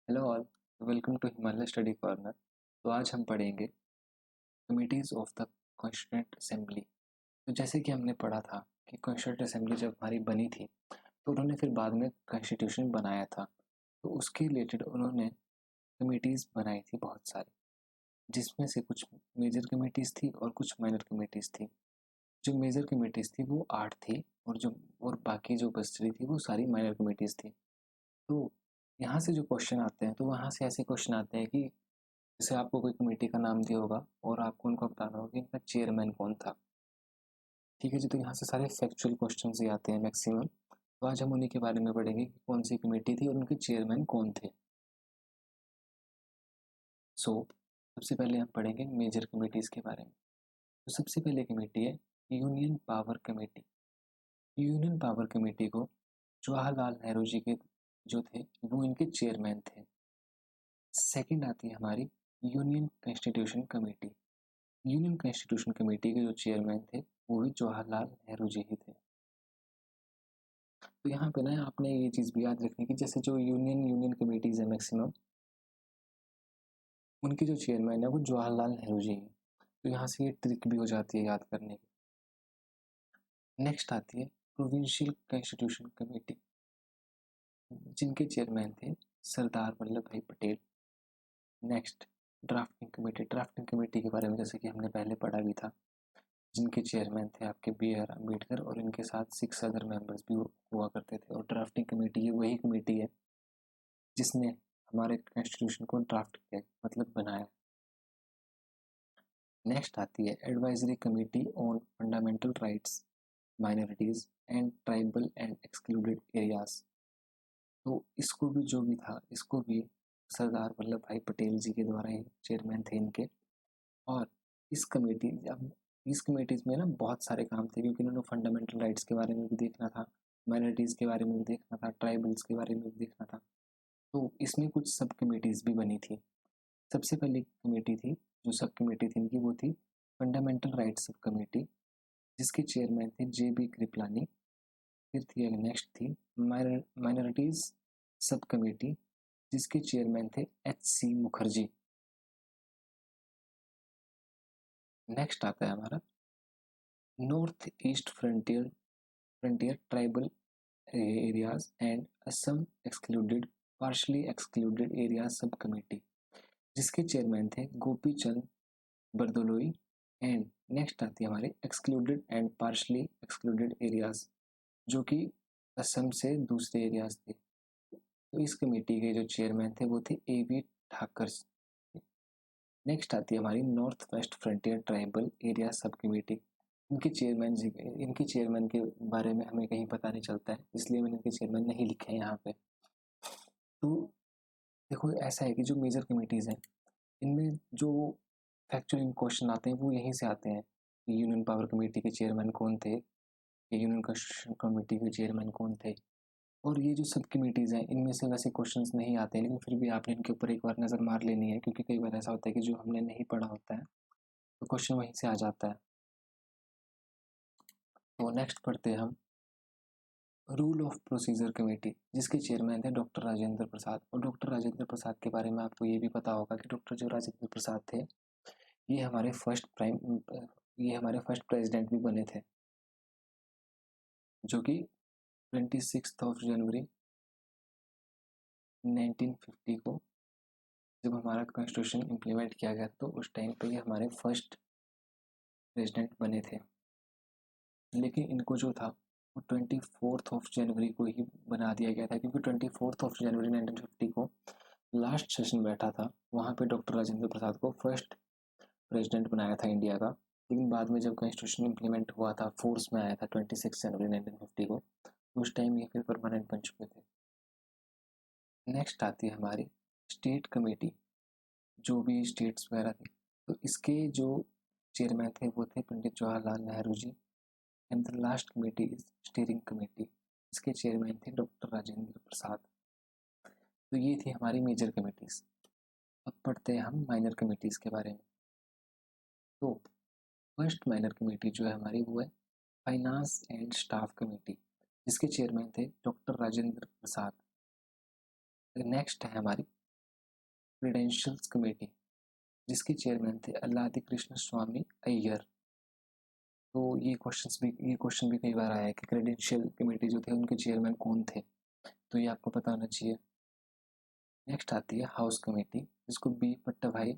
Hello all, welcome to Himalaya study corner. तो आज हम पढ़ेंगे committees of the constituent assembly. तो जैसे कि हमने पढ़ा था कि कॉन्स्टिट्यूएंट असेंबली जब हमारी बनी थी तो उन्होंने फिर बाद में कॉन्स्टिट्यूशन बनाया था। तो उसके रिलेटेड उन्होंने कमिटीज़ बनाई थी बहुत सारी, जिसमें से कुछ मेजर कमिटीज़ थी और कुछ माइनर कमिटीज़ थी। जो मेजर कमिटीज़ थी वो 8 थी और बाकी जो बची थी वो सारी माइनर कमिटीज़ थी। तो यहाँ से जो क्वेश्चन आते हैं तो वहाँ से ऐसे क्वेश्चन आते हैं कि जैसे आपको कोई कमेटी का नाम दिया होगा और आपको उनको बताना होगा कि इनका चेयरमैन कौन था। ठीक है जी, तो यहाँ से सारे फैक्चुअल क्वेश्चन ही आते हैं मैक्सिमम। तो आज हम उन्हीं के बारे में पढ़ेंगे कि कौन सी कमेटी थी और उनके चेयरमैन कौन थे। सबसे पहले हम पढ़ेंगे मेजर कमेटीज़ के बारे में। तो सबसे पहले कमेटी है union power committee. Union power committee को जवाहरलाल नेहरू जी के जो थे वो इनके चेयरमैन थे। सेकंड आती है हमारी union constitution committee. Union constitution committee के जो चेयरमैन थे वो भी जवाहरलाल नेहरू जी ही थे। तो यहाँ पे ना आपने ये चीज़ भी याद रखनी कि जैसे जो यूनियन कमेटीज़ है मैक्सिमम, उनके जो चेयरमैन है वो जवाहरलाल नेहरू जी हैं। तो यहाँ से ये ट्रिक भी हो जाती है याद करने की। नेक्स्ट आती है प्रोविंशियल कॉन्स्टिट्यूशन कमेटी, जिनके चेयरमैन थे सरदार वल्लभ भाई पटेल। नेक्स्ट ड्राफ्टिंग कमेटी के बारे में जैसे कि हमने पहले पढ़ा भी था, जिनके चेयरमैन थे आपके बी आर अम्बेडकर और इनके साथ 6 अदर मेंबर्स भी हुआ करते थे। और ड्राफ्टिंग कमेटी ये वही कमेटी है जिसने हमारे कॉन्स्टिट्यूशन को ड्राफ्ट किया, मतलब बनाया। नेक्स्ट आती है advisory committee on fundamental rights, minorities and tribal and excluded areas. तो इसको भी जो भी था, इसको भी सरदार वल्लभ भाई पटेल जी के द्वारा ही चेयरमैन थे इनके। और इस कमेटीज में ना बहुत सारे काम थे, क्योंकि उन्होंने फंडामेंटल राइट्स के बारे में भी देखना था, माइनॉरिटीज़ के बारे में भी देखना था, ट्राइबल्स के बारे में भी देखना था। तो इसमें कुछ सब कमेटीज़ भी बनी थी। सबसे पहली कमेटी थी, जो सब कमेटी थी इनकी, वो थी फंडामेंटल राइट्स सब कमेटी, जिसके चेयरमैन थे जे बी कृपलानी। फिर थी नेक्स्ट थी माइनॉरिटीज़ सब कमेटी, जिसके चेयरमैन थे एच सी मुखर्जी। नेक्स्ट आता है हमारा north east frontier tribal areas and Assam partially excluded areas sub committee, जिसके चेयरमैन थे गोपी चंद बरदोलोई। एंड नेक्स्ट आती है हमारे excluded and partially excluded areas, जो कि असम से दूसरे एरियाज थे। तो इस कमेटी के जो चेयरमैन थे वो थे ए वी ठाकर। नेक्स्ट आती है हमारी north west frontier tribal area sub committee. इनके चेयरमैन के बारे में हमें कहीं पता नहीं चलता है, इसलिए मैंने इनके चेयरमैन नहीं लिखे हैं यहाँ पे। तो देखो ऐसा है कि जो मेजर कमेटीज़ हैं इनमें जो फैक्चुअल क्वेश्चन आते हैं वो यहीं से आते हैं कि यूनियन पावर कमेटी के चेयरमैन कौन थे, यूनियन कॉन्स्टिट्यूशन कमेटी के चेयरमैन कौन थे। और ये जो सब कमेटीज़ हैं इनमें से वैसे क्वेश्चंस नहीं आते हैं, लेकिन फिर भी आपने इनके ऊपर एक बार नज़र मार लेनी है, क्योंकि कई बार ऐसा होता है कि जो हमने नहीं पढ़ा होता है तो क्वेश्चन वहीं से आ जाता है। तो नेक्स्ट पढ़ते हैं हम रूल ऑफ प्रोसीजर कमेटी, जिसके चेयरमैन थे डॉक्टर राजेंद्र प्रसाद। और डॉक्टर राजेंद्र प्रसाद के बारे में आपको ये भी पता होगा कि डॉक्टर जो राजेंद्र प्रसाद थे ये हमारे फर्स्ट प्रेसिडेंट भी बने थे, जो कि 26 जनवरी 1950 को जब हमारा कॉन्स्टिट्यूशन इम्प्लीमेंट किया गया तो उस टाइम पे ये हमारे फर्स्ट प्रेसिडेंट बने थे। लेकिन इनको जो था वो 24 जनवरी को ही बना दिया गया था, क्योंकि 24 जनवरी 1950 को लास्ट सेशन बैठा था, वहाँ पे डॉक्टर राजेंद्र प्रसाद को फर्स्ट प्रेसिडेंट बनाया था इंडिया का। लेकिन बाद में जब कॉन्स्टिट्यूशन इम्प्लीमेंट हुआ था, फोर्स में आया था 26 जनवरी 1950 को, तो उस टाइम ये फिर परमानेंट बन चुके थे। नेक्स्ट आती है हमारी स्टेट कमेटी, जो भी स्टेट्स वगैरह थी। तो इसके जो चेयरमैन थे वो थे Pandit Jawaharlal Nehru ji. And the last committee is steering committee, इसके चेयरमैन थे डॉक्टर राजेंद्र प्रसाद। तो ये थी हमारी मेजर कमेटीज। अब पढ़ते हैं हम माइनर कमेटीज के बारे में। तो फर्स्ट माइनर कमेटी जो है हमारी वो है फाइनेंस एंड स्टाफ कमेटी, जिसके चेयरमैन थे डॉक्टर राजेंद्र प्रसाद। नेक्स्ट है हमारी क्रेडेंशियल्स कमेटी, जिसके चेयरमैन थे अल्लादी कृष्ण स्वामी अय्यर। तो ये क्वेश्चन भी कई बार आया है कि क्रेडेंशियल कमेटी जो थे उनके चेयरमैन कौन थे, तो ये आपको पता होना चाहिए। नेक्स्ट आती है हाउस कमेटी, जिसको बी पट्टाभाई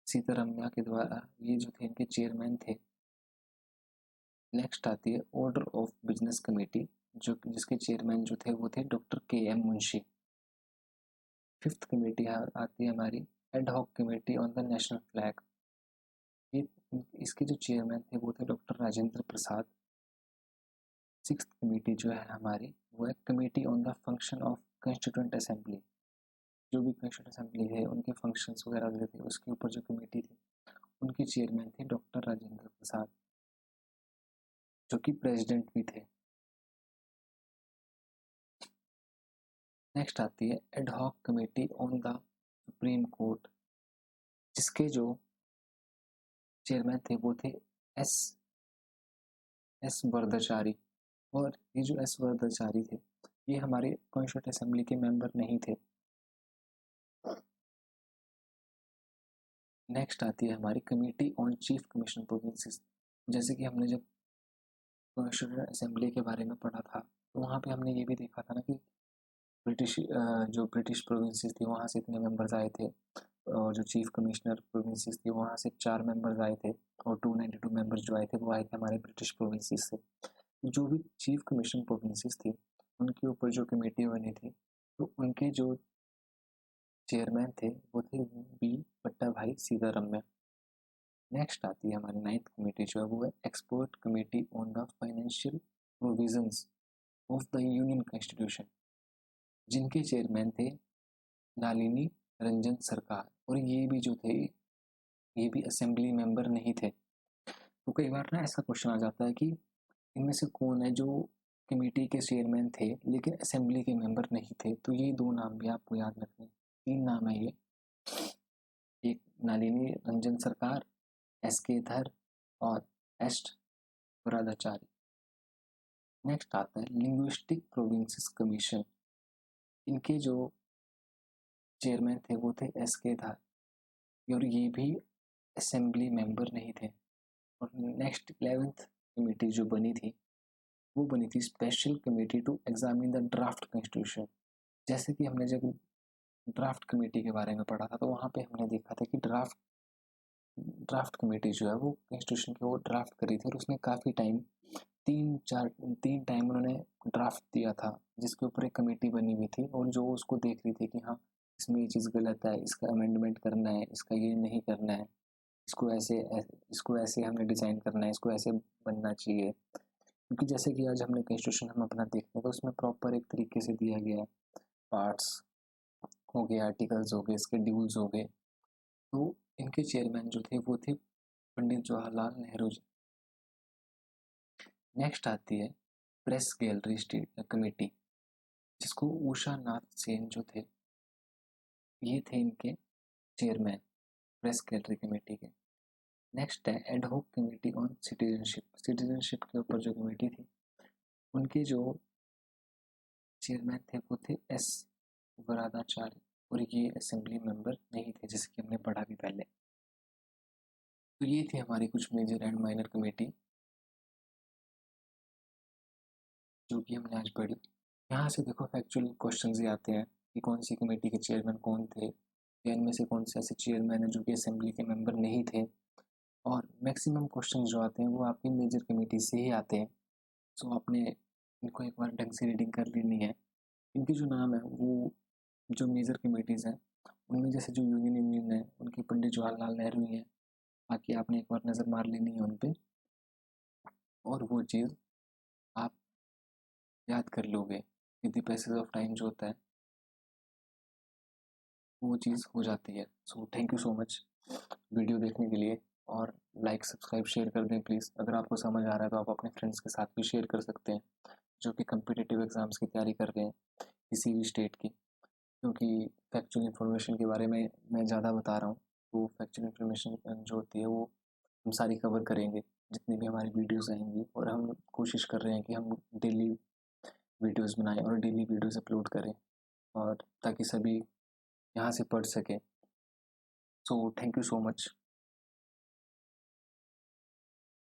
सीतारमैया के द्वारा ये जो थे इनके चेयरमैन थे। नेक्स्ट आती है ऑर्डर ऑफ बिजनेस कमेटी, जो जिसके चेयरमैन जो थे वो थे डॉक्टर के एम मुंशी। फिफ्थ कमेटी आती है हमारी ad hoc committee on the national flag. ये इसके जो चेयरमैन थे वो थे doctor Rajendra Prasad. Sixth committee जो है हमारी वो है committee on the function of constituent assembly. जो भी कॉन्स्टिट्यूंट असेंबली है उनके फंक्शंस वगैरह जो थे उसके ऊपर जो कमेटी थी उनके चेयरमैन थे डॉक्टर राजेंद्र प्रसाद, जो कि प्रेसिडेंट भी थे। नेक्स्ट आती है ad hoc committee on the supreme court, जिसके जो चेयरमैन थे वो थे एस एस वर्धाचारी। और ये जो एस वर्धाचारी थे ये हमारे कॉन्स्टिट्यूंट असेंबली के मेंबर नहीं थे। नेक्स्ट आती है हमारी committee on chief commissioner provinces. जैसे कि हमने जब कॉन्स्टिट्यूंट असेंबली के बारे में पढ़ा था तो वहाँ पे हमने ये भी देखा था ना कि जो ब्रिटिश प्रोविंसेस थी वहाँ से इतने मेंबर्स आए थे, और जो चीफ कमिश्नर प्रोविंसेस थी वहाँ से 4 मेंबर्स आए थे, और 292 मेंबर्स जो आए थे वो आए थे हमारे ब्रिटिश प्रोविंसेस से। जो भी चीफ कमिश्नर प्रोविंसेस थी उनके ऊपर जो कमेटी बनी थी तो उनके जो चेयरमैन थे वो थे बी पट्टाभाई सीतारमैया। नेक्स्ट आती है हमारी 9th कमेटी जो है वो है expert committee on the financial provisions of the union constitution, जिनके चेयरमैन थे नलिनी रंजन सरकार। और ये भी जो थे ये भी असेंबली मेंबर नहीं थे। तो कई बार ना ऐसा क्वेश्चन आ जाता है कि इनमें से कौन है जो कमेटी के चेयरमैन थे लेकिन असेंबली के मेंबर नहीं थे। तो ये 2 नाम भी आपको याद रखने, 3 नाम है ये, एक नलिनी रंजन सरकार, एस के धर और एस वरादाचारी। नेक्स्ट आता है लिंग्विस्टिक प्रोविंसेस कमीशन। इनके जो चेयरमैन थे वो थे एस के धर, और ये भी असेंबली मेंबर नहीं थे। और नेक्स्ट 11th कमेटी जो बनी थी वो बनी थी special committee to examine the draft constitution. जैसे कि हमने जब ड्राफ्ट कमेटी के बारे में पढ़ा था तो वहाँ पे हमने देखा था कि ड्राफ्ट कमेटी जो है वो कॉन्स्टिट्यूशन के वो ड्राफ्ट करी थी, और उसने काफ़ी टाइम 3 टाइम उन्होंने ड्राफ्ट दिया था, जिसके ऊपर एक कमेटी बनी हुई थी और जो उसको देख रही थी कि हाँ इसमें ये चीज़ गलत है, इसका अमेंडमेंट करना है, इसका ये नहीं करना है, इसको ऐसे हमें डिज़ाइन करना है, इसको ऐसे बनना चाहिए। क्योंकि जैसे कि आज हमने कॉन्स्टिट्यूशन हम अपना देखते हैं तो उसमें प्रॉपर एक तरीके से दिया गया है, पार्ट्स हो गए, आर्टिकल्स हो गए, शेड्यूल्स हो गए। तो इनके चेयरमैन जो थे वो थे पंडित जवाहरलाल नेहरू जी। नेक्स्ट आती है प्रेस गैलरी कमेटी, जिसको उषा नाथ सेन जो थे ये थे इनके चेयरमैन प्रेस गैलरी कमेटी के। नेक्स्ट है ad hoc committee on citizenship. Citizenship के ऊपर जो कमेटी थी उनके जो चेयरमैन थे वो थे एस वरादाचार्य, और ये असेंबली मेंबर नहीं थे जैसे कि हमने पढ़ा भी पहले। तो ये थी हमारी कुछ मेजर एंड माइनर कमेटी जो कि हमने आज पढ़ी। यहाँ से देखो फैक्चुअल क्वेश्चन ही आते हैं कि कौन सी कमेटी के चेयरमैन कौन थे, या इनमें से कौन से ऐसे चेयरमैन हैं जो कि असेंबली के मेंबर नहीं थे। और मैक्सिमम क्वेश्चन जो आते हैं वो आपकी मेजर कमेटी से ही आते हैं। सो आपने इनको एक बार ढंग से रीडिंग कर लेनी है। इनके जो नाम है वो जो मेजर कमेटीज़ हैं उनमें जैसे जो यूनियन है उनके पंडित जवाहरलाल नेहरू ही हैं। बाकी आपने एक बार नज़र मार लेनी है उन पर, और वो चीज़ आप याद कर लोगे। With the passage of time जो होता है वो चीज़ हो जाती है। So thank you so much video देखने के लिए, और लाइक सब्सक्राइब शेयर कर दें प्लीज़। अगर आपको समझ आ रहा है तो आप अपने फ्रेंड्स के साथ भी शेयर कर सकते हैं जो कि कम्पिटिटिव एग्ज़ाम्स की तैयारी कर रहे हैं किसी भी स्टेट की। क्योंकि फैक्चुअल इन्फॉर्मेशन के बारे में मैं ज़्यादा बता रहा हूँ, तो फैक्चुअल इन्फॉर्मेशन जो होती है वो हम सारी कवर करेंगे जितनी भी हमारी वीडियोस आएंगी, और हम कोशिश कर रहे हैं कि हम डेली वीडियोस बनाएं और डेली वीडियोस अपलोड करें, और ताकि सभी यहाँ से पढ़ सके। So thank you so much.